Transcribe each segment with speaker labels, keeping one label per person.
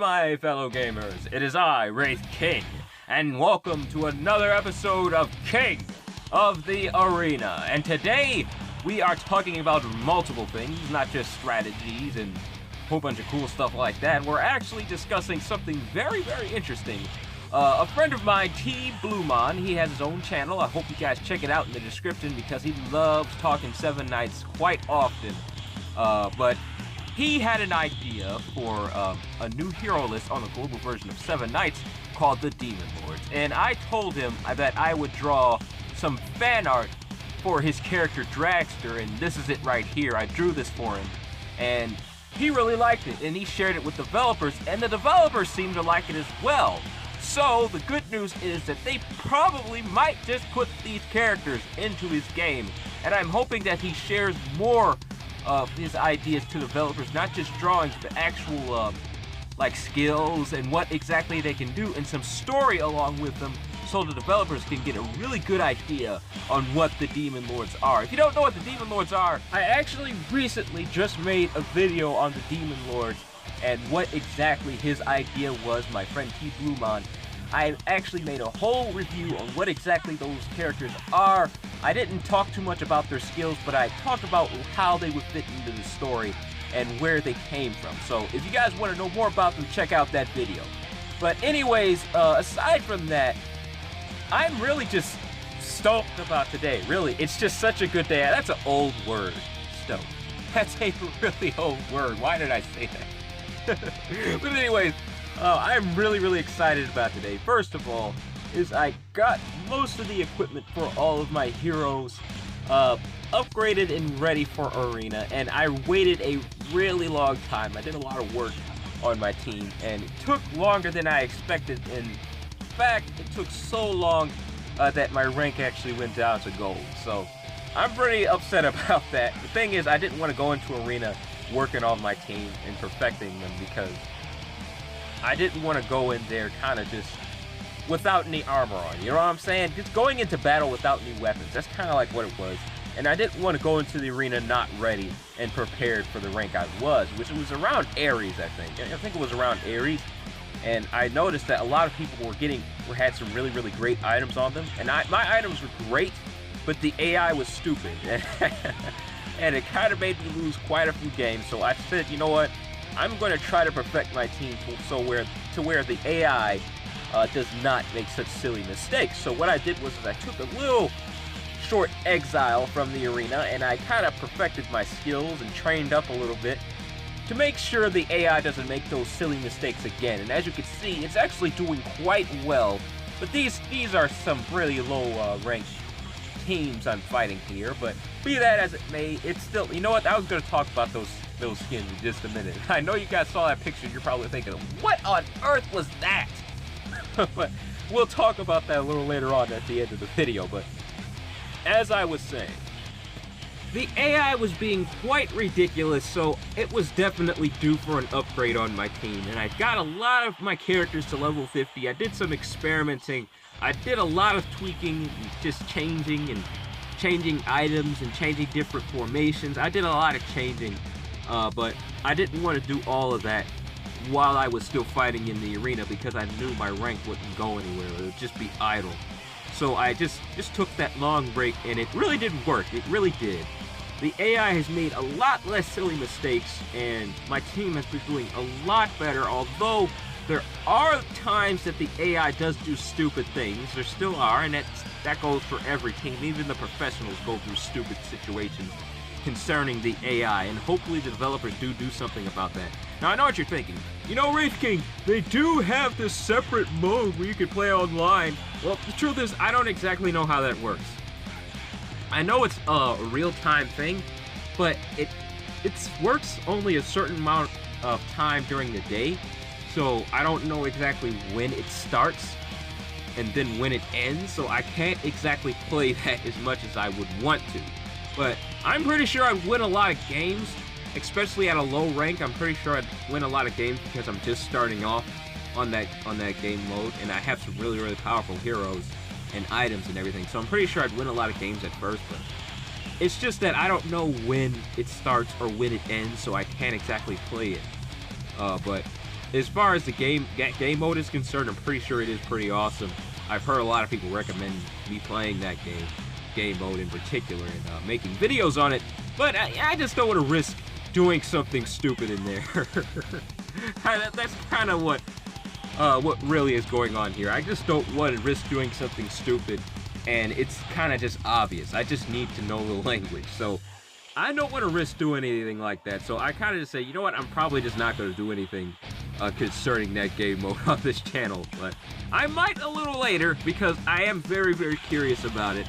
Speaker 1: my fellow gamers. It is I, Wraith King, and welcome to another episode of King of the Arena. And today, we are talking about multiple things, not just strategies and a whole bunch of cool stuff like that. We're actually discussing something very, very interesting. A friend of mine, T. Bluemon, he has his own channel. I hope you guys check it out in the description because he loves talking Seven Knights quite often. But he had an idea for a new hero list on the global version of Seven Knights called the Demon Lords. And I told him that I would draw some fan art for his character Dragster, and this is it right here. I drew this for him, and he really liked it, and he shared it with developers, and the developers seemed to like it as well. So the good news is that they probably might just put these characters into his game, and I'm hoping that he shares more of his ideas to developers, not just drawings, but actual like skills and what exactly they can do, and some story along with them, so the developers can get a really good idea on what the Demon Lords are. If you don't know what the Demon Lords are, I actually recently just made a video on the Demon Lords and what exactly his idea was. My friend T. Bluemon, I actually made a whole review on what exactly those characters are. I didn't talk too much about their skills, but I talked about how they would fit into the story and where they came from. So if you guys want to know more about them, check out that video. But anyways, aside from that, I'm really just stoked about today. Really, it's just such a good day. That's an old word, stoked. That's a really old word. Why did I say that? But anyways, I'm really excited about today. First of all, is I got most of the equipment for all of my heroes upgraded and ready for Arena, and I waited a really long time. I did a lot of work on my team, and it took longer than I expected. In fact, it took so long that my rank actually went down to gold. So I'm pretty upset about that. The thing is, I didn't want to go into Arena working on my team and perfecting them because I didn't want to go in there kind of just without any armor on, you know what I'm saying? Just going into battle without any weapons. That's kind of like what it was. And I didn't want to go into the arena not ready and prepared for the rank I was, which was around Aries, I think. I think it was around Aries. And I noticed that a lot of people had some really great items on them. And my items were great, but the AI was stupid. And it kind of made me lose quite a few games. So I said, you know what? I'm going to try to perfect my team to where the AI does not make such silly mistakes. So what I did was I took a little short exile from the arena, and I kind of perfected my skills and trained up a little bit to make sure the AI doesn't make those silly mistakes again. And as you can see, it's actually doing quite well. But these are some really low ranked teams I'm fighting here. But be that as it may, it's still, you know what? I was going to talk about those skins in just a minute. I know you guys saw that picture. You're probably thinking, what on earth was that? But we'll talk about that a little later on at the end of the video. But as I was saying, the AI was being quite ridiculous, so it was definitely due for an upgrade on my team. And I got a lot of my characters to level 50. I did some experimenting. I did a lot of tweaking, just changing items and changing different formations. I did a lot of changing, but I didn't want to do all of that while I was still fighting in the arena because I knew my rank wouldn't go anywhere. It would just be idle. So I just took that long break, and it really did work. It really did. The AI has made a lot less silly mistakes, and my team has been doing a lot better, although there are times that the AI does do stupid things. There still are, and that goes for every team. Even the professionals go through stupid situations concerning the AI, and hopefully the developers do something about that. Now, I know what you're thinking. You know, Wraith King, they do have this separate mode where you can play online. Well, the truth is, I don't exactly know how that works. I know it's a real-time thing, but it works only a certain amount of time during the day, so I don't know exactly when it starts and then when it ends, so I can't exactly play that as much as I would want to. But I'm pretty sure I win a lot of games, especially at a low rank. I'm pretty sure I'd win a lot of games because I'm just starting off on that game mode, and I have some really powerful heroes and items and everything. So I'm pretty sure I'd win a lot of games at first, but it's just that I don't know when it starts or when it ends, so I can't exactly play it. But as far as the game mode is concerned, I'm pretty sure it is pretty awesome. I've heard a lot of people recommend me playing that game mode in particular, and making videos on it, but I just don't want to risk doing something stupid in there. That's kind of what really is going on here. I just don't want to risk doing something stupid, and it's kind of just obvious. I just need to know the language, so I don't want to risk doing anything like that. So I kind of just say, you know what, I'm probably just not going to do anything concerning that game mode on this channel, but I might a little later because I am very, very curious about it.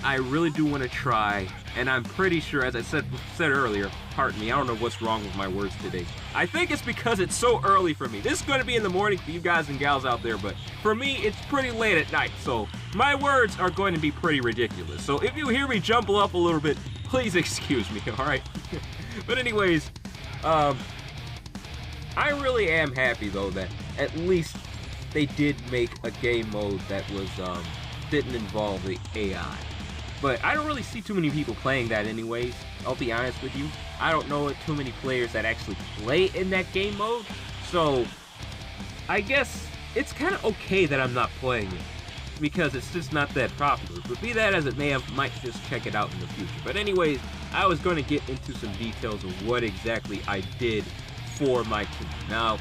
Speaker 1: I really do want to try, and I'm pretty sure, as I said earlier, pardon me, I don't know what's wrong with my words today. I think it's because it's so early for me. This is going to be in the morning for you guys and gals out there, but for me, it's pretty late at night, so my words are going to be pretty ridiculous. So if you hear me jumble up a little bit, please excuse me, alright? But anyways, I really am happy, though, that at least they did make a game mode that was, didn't involve the AI. But I don't really see too many people playing that anyways, I'll be honest with you. I don't know too many players that actually play in that game mode, so I guess it's kind of okay that I'm not playing it, because it's just not that popular. But be that as it may, I might just check it out in the future. But anyways, I was going to get into some details of what exactly I did for my team. Now,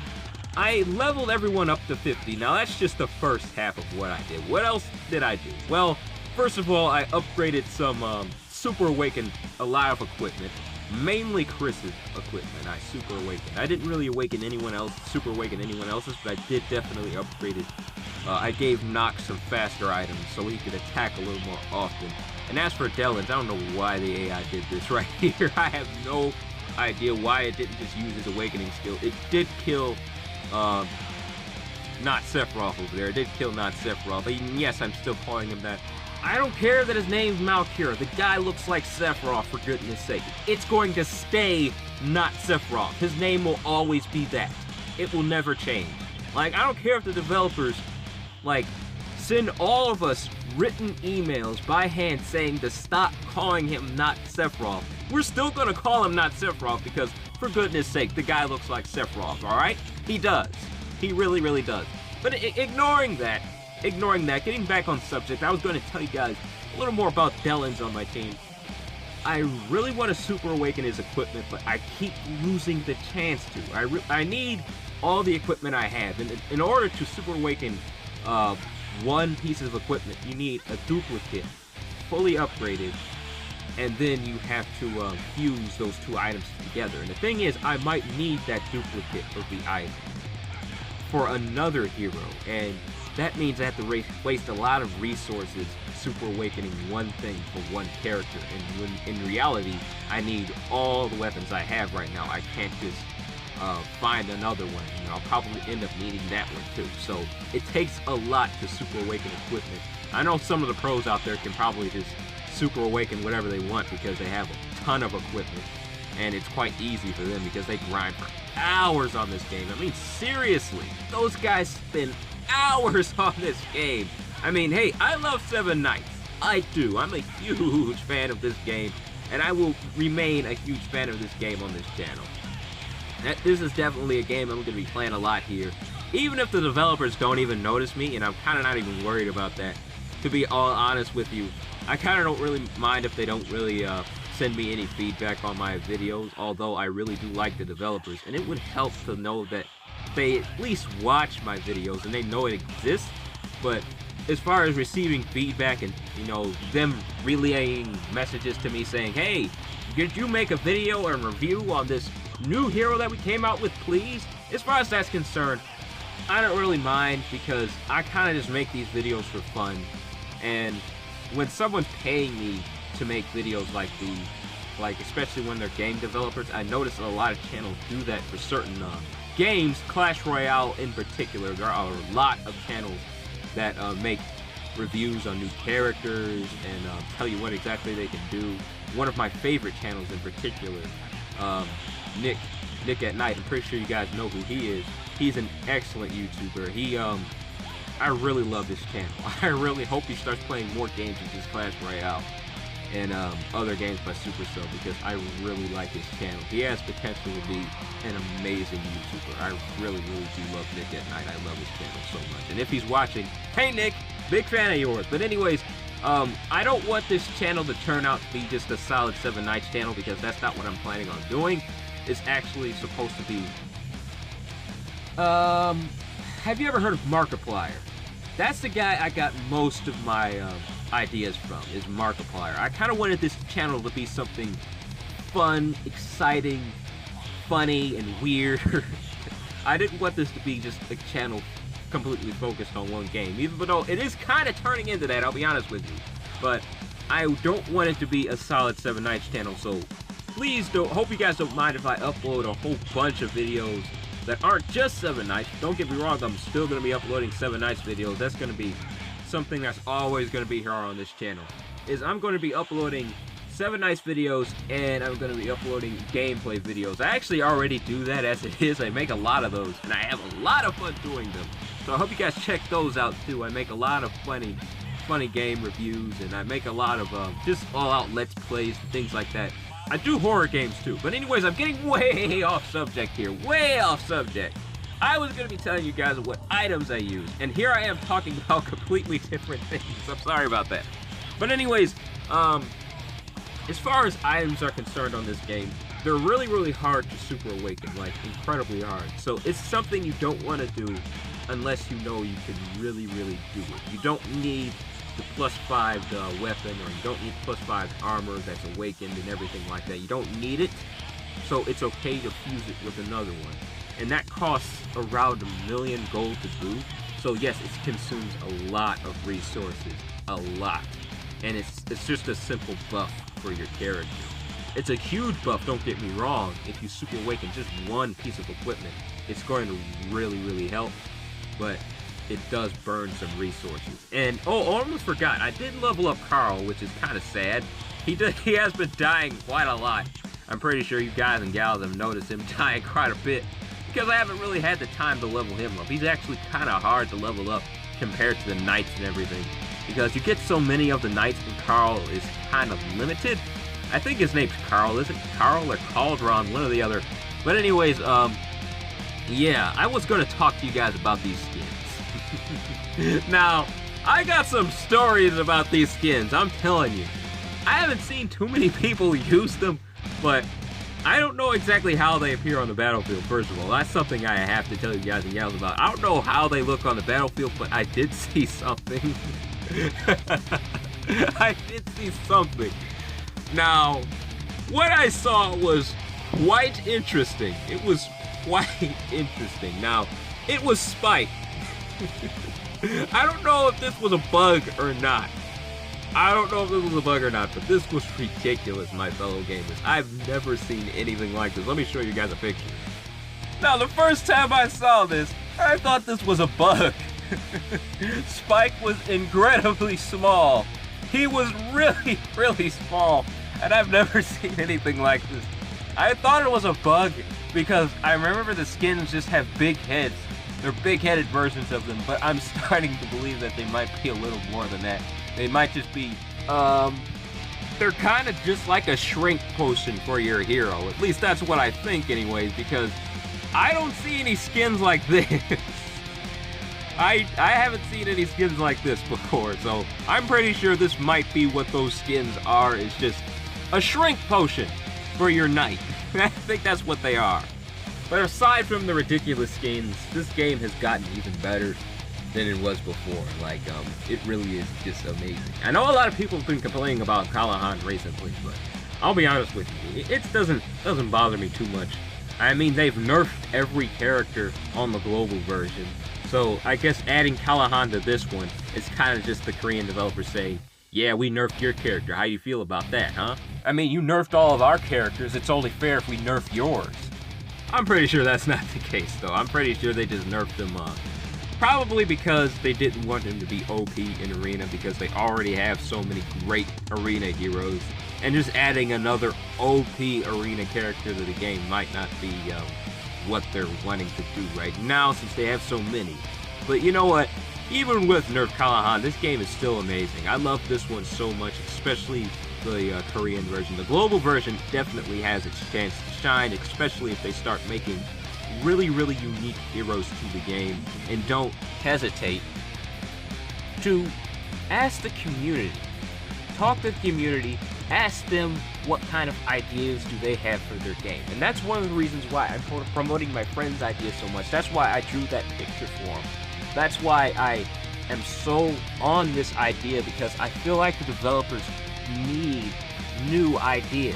Speaker 1: I leveled everyone up to 50. Now, that's just the first half of what I did. What else did I do? Well, first of all, I upgraded some Super Awakened a lot of equipment. Mainly Chris's equipment, I Super Awakened. I didn't really awaken anyone else, Super Awaken anyone else's, but I did definitely upgrade it. I gave Nox some faster items so he could attack a little more often. And as for Delins, I don't know why the AI did this right here. I have no idea why it didn't just use his awakening skill. It did kill not Sephiroth over there. It did kill not Sephiroth. And yes, I'm still calling him that. I don't care that his name's Malkira. The guy looks like Sephiroth, for goodness sake. It's going to stay not Sephiroth. His name will always be that. It will never change. Like, I don't care if the developers, like, send all of us written emails by hand saying to stop calling him not Sephiroth. We're still gonna call him not Sephiroth because, for goodness sake, the guy looks like Sephiroth, alright? He does. He really, really does. But ignoring that, getting back on subject, I was going to tell you guys a little more about Delins on my team. I really want to Super Awaken his equipment, but I keep losing the chance to. I need all the equipment I have. And in order to Super Awaken one piece of equipment, you need a duplicate, fully upgraded, and then you have to fuse those two items together. And the thing is, I might need that duplicate of the item for another hero, and that means I have to waste a lot of resources Super Awakening one thing for one character, and when in reality, I need all the weapons I have right now. I can't just find another one. You know, I'll probably end up needing that one too. So it takes a lot to Super Awaken equipment. I know some of the pros out there can probably just Super Awaken whatever they want because they have a ton of equipment, and it's quite easy for them because they grind for hours on this game. I mean, seriously, those guys spend hours on this game. I mean, hey, I love Seven Knights. I do. I'm a huge fan of this game, and I will remain a huge fan of this game on this channel. This is definitely a game I'm going to be playing a lot here. Even if the developers don't even notice me, and I'm kind of not even worried about that, to be all honest with you. I kind of don't really mind if they don't really send me any feedback on my videos, although I really do like the developers, and it would help to know that they at least watch my videos and they know it exists. But as far as receiving feedback and, you know, them relaying messages to me saying, hey, could you make a video or a review on this new hero that we came out with, please? As far as that's concerned, I don't really mind because I kind of just make these videos for fun. And when someone's paying me to make videos like these, like especially when they're game developers, I notice a lot of channels do that for certain games, Clash Royale in particular. There are a lot of channels that make reviews on new characters and tell you what exactly they can do. One of my favorite channels in particular, Nick at Night, I'm pretty sure you guys know who he is. He's an excellent YouTuber. I really love this channel. I really hope he starts playing more games than just Clash Royale. and other games by Supercell, because I really like his channel. He has potential to be an amazing YouTuber. I really do love Nick at Night. I love his channel so much. And if he's watching, hey Nick, big fan of yours. But anyways, I don't want this channel to turn out to be just a solid 7 Nights channel, because that's not what I'm planning on doing. It's actually supposed to be... have you ever heard of Markiplier? That's the guy I got most of my ideas from, is Markiplier. I kind of wanted this channel to be something fun, exciting, funny, and weird. I didn't want this to be just a channel completely focused on one game, even though it is kind of turning into that, I'll be honest with you. But I don't want it to be a solid 7 Nights channel, so please don't, hope you guys don't mind if I upload a whole bunch of videos that aren't just 7 Nights. Don't get me wrong, I'm still going to be uploading 7 Nights videos. That's going to be something that's always going to be here on this channel. I'm going to be uploading 7 Nights videos, and I'm going to be uploading gameplay videos. I actually already do that as it is. I make a lot of those, and I have a lot of fun doing them. So I hope you guys check those out too. I make a lot of funny game reviews, and I make a lot of just all-out Let's Plays and things like that. I do horror games too. But anyways, I'm getting way off subject here. Way off subject. I was going to be telling you guys what items I use, and here I am talking about completely different things. I'm sorry about that. But anyways, as far as items are concerned on this game, they're really hard to super awaken, like incredibly hard. So it's something you don't want to do unless you know you can really do it. You don't need the +5 weapon, or you don't need +5 armor that's awakened and everything like that. You don't need it, so it's okay to fuse it with another one. And that costs around 1 million gold to do. So yes, it consumes a lot of resources, a lot. And it's just a simple buff for your character. It's a huge buff, don't get me wrong. If you super awaken just one piece of equipment, it's going to really help. But it does burn some resources. And I almost forgot, I did level up Carl, which is kind of sad. He has been dying quite a lot. I'm pretty sure you guys and gals have noticed him dying quite a bit, because I haven't really had the time to level him up. He's actually kind of hard to level up compared to the Knights and everything, because you get so many of the Knights, and Carl is kind of limited. I think his name's Carl, isn't it? Carl or Cauldron, one or the other. But anyways, yeah, I was going to talk to you guys about these skins. Now, I got some stories about these skins, I'm telling you. I haven't seen too many people use them, but I don't know exactly how they appear on the battlefield, first of all. That's something I have to tell you guys and gals about. I don't know how they look on the battlefield, but I did see something. I did see something. Now, what I saw was quite interesting. It was quite interesting. Now, it was Spike. I don't know if this was a bug or not. But this was ridiculous, my fellow gamers. I've never seen anything like this. Let me show you guys a picture. Now, the first time I saw this, I thought this was a bug. Spike was incredibly small. He was really small, and I've never seen anything like this. I thought it was a bug because I remember the skins just have big heads. They're big-headed versions of them, but I'm starting to believe that they might be a little more than that. They might just be, they're kind of just like a shrink potion for your hero. At least that's what I think anyways, because I don't see any skins like this. I haven't seen any skins like this before, so I'm pretty sure this might be what those skins are. It's just a shrink potion for your knight. I think that's what they are. But aside from the ridiculous skins, this game has gotten even better than it was before. Like, it really is just amazing. I know a lot of people have been complaining about Callahan recently, but I'll be honest with you, it doesn't bother me too much. I mean, they've nerfed every character on the global version, so I guess adding Callahan to this one is kind of just the Korean developers saying, yeah, we nerfed your character. How you feel about that, huh? I mean, you nerfed all of our characters. It's only fair if we nerf yours. I'm pretty sure that's not the case, though. I'm pretty sure they just nerfed him, probably because they didn't want him to be OP in Arena, because they already have so many great Arena heroes. And just adding another OP Arena character to the game might not be what they're wanting to do right now, since they have so many. But you know what? Even with Nerf Callahan, this game is still amazing. I love this one so much, especially the Korean version. The global version definitely has its chance to shine, especially if they start making really, really unique heroes to the game. And don't hesitate to ask the community. Talk to the community, ask them what kind of ideas do they have for their game. And that's one of the reasons why I'm promoting my friend's ideas so much. That's why I drew that picture for him. That's why I am so on this idea, because I feel like the developers need new ideas.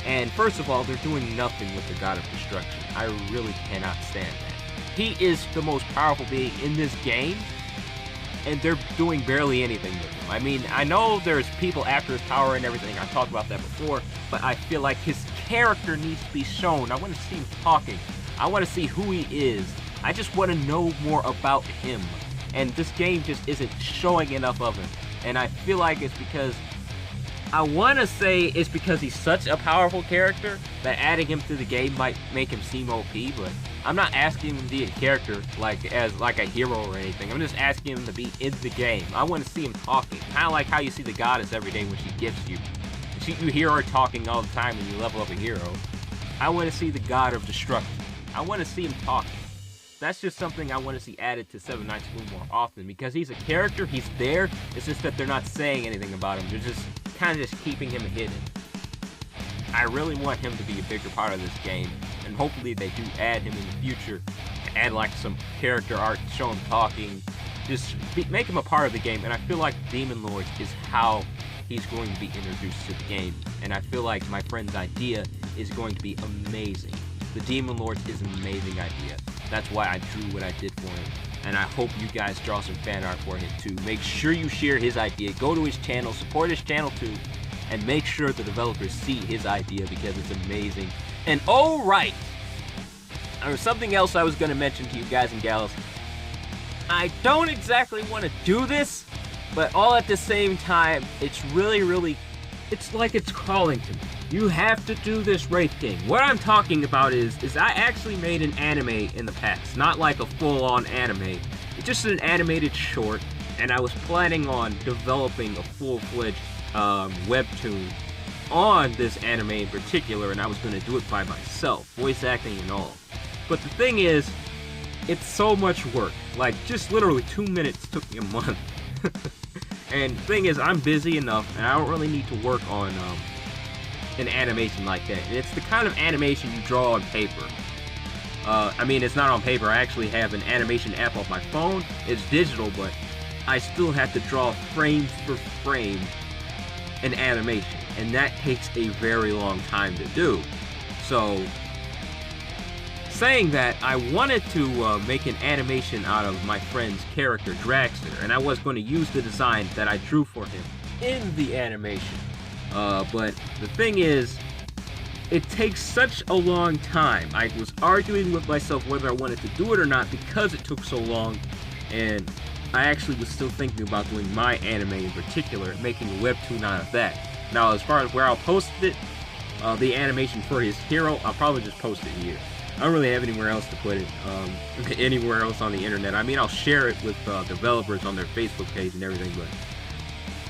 Speaker 1: And first of all, they're doing nothing with the God of Destruction. I really cannot stand that. He is the most powerful being in this game, and they're doing barely anything with him. I mean, I know there's people after his power and everything. I talked about that before, but I feel like his character needs to be shown. I want to see him talking. I want to see who he is. I just want to know more about him. And this game just isn't showing enough of him. And I feel like it's because, I want to say it's because he's such a powerful character that adding him to the game might make him seem OP, but I'm not asking him to be a character as a hero or anything. I'm just asking him to be in the game. I want to see him talking. Kind of like how you see the goddess every day when she gifts you. You hear her talking all the time when you level up a hero. I want to see the God of Destruction. I want to see him talking. That's just something I want to see added to Seven Knights more often, because he's a character, he's there, it's just that they're not saying anything about him. They're just kind of just keeping him hidden. I really want him to be a bigger part of this game, and hopefully they do add him in the future, add like some character art, show him talking, just make him a part of the game. And I feel like Demon Lords is how he's going to be introduced to the game, and I feel like my friend's idea is going to be amazing. The Demon Lords is an amazing idea. That's why I drew what I did for him, and I hope you guys draw some fan art for him too. Make sure you share his idea, go to his channel, support his channel too, and make sure the developers see his idea, because it's amazing. And oh right, there's something else I was going to mention to you guys and gals. I don't exactly want to do this, but all at the same time, it's really, it's like it's calling to me. You have to do this, Wraith King. What I'm talking about is I actually made an anime in the past. Not like a full-on anime. It's just an animated short, and I was planning on developing a full-fledged webtoon on this anime in particular, and I was going to do it by myself, voice acting and all. But the thing is, it's so much work. Like, just literally 2 minutes took me a month. And the thing is, I'm busy enough, and I don't really need to work on an animation like that. And it's the kind of animation you draw on paper. I mean, it's not on paper. I actually have an animation app on my phone. It's digital, but I still have to draw frame for frame an animation, and that takes a very long time to do. So, saying that, I wanted to make an animation out of my friend's character, Dragster, and I was going to use the design that I drew for him in the animation. But the thing is, it takes such a long time. I was arguing with myself whether I wanted to do it or not because it took so long, and I actually was still thinking about doing my anime in particular, making a webtoon out of that. Now, as far as where I'll post it, the animation for his hero, I'll probably just post it here. I don't really have anywhere else to put it, anywhere else on the internet. I mean, I'll share it with developers on their Facebook page and everything, but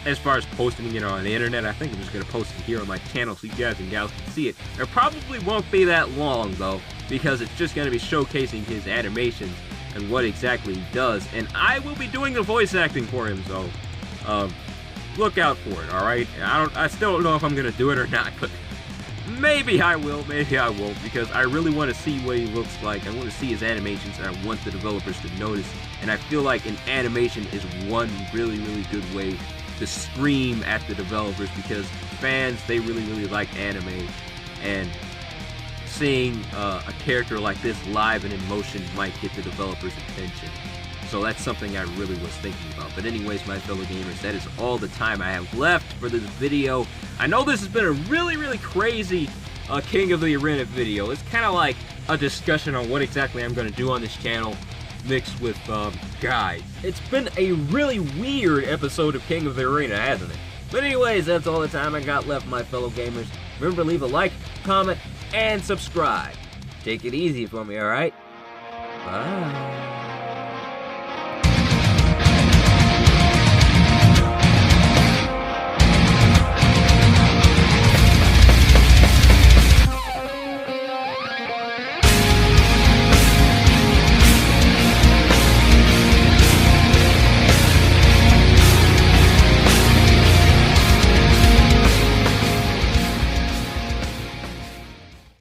Speaker 1: as far as posting it on the internet, I think I'm just going to post it here on my channel so you guys and gals can see it. It probably won't be that long, though, because it's just going to be showcasing his animations and what exactly he does. And I will be doing the voice acting for him, so look out for it, alright? I still don't know if I'm going to do it or not, but maybe I will, maybe I won't, because I really want to see what he looks like. I want to see his animations, and I want the developers to notice. And I feel like an animation is one really good way to scream at the developers, because fans, they really like anime, and seeing a character like this live and in motion might get the developers' attention. So that's something I really was thinking about. But anyways, my fellow gamers, that is all the time I have left for this video. I know this has been a really crazy King of the Arena video. It's kind of like a discussion on what exactly I'm going to do on this channel, mixed with guides. It's been a really weird episode of King of the Arena, hasn't it? But anyways, that's all the time I got left, my fellow gamers. Remember to leave a like, comment, and subscribe. Take it easy for me, alright? Bye.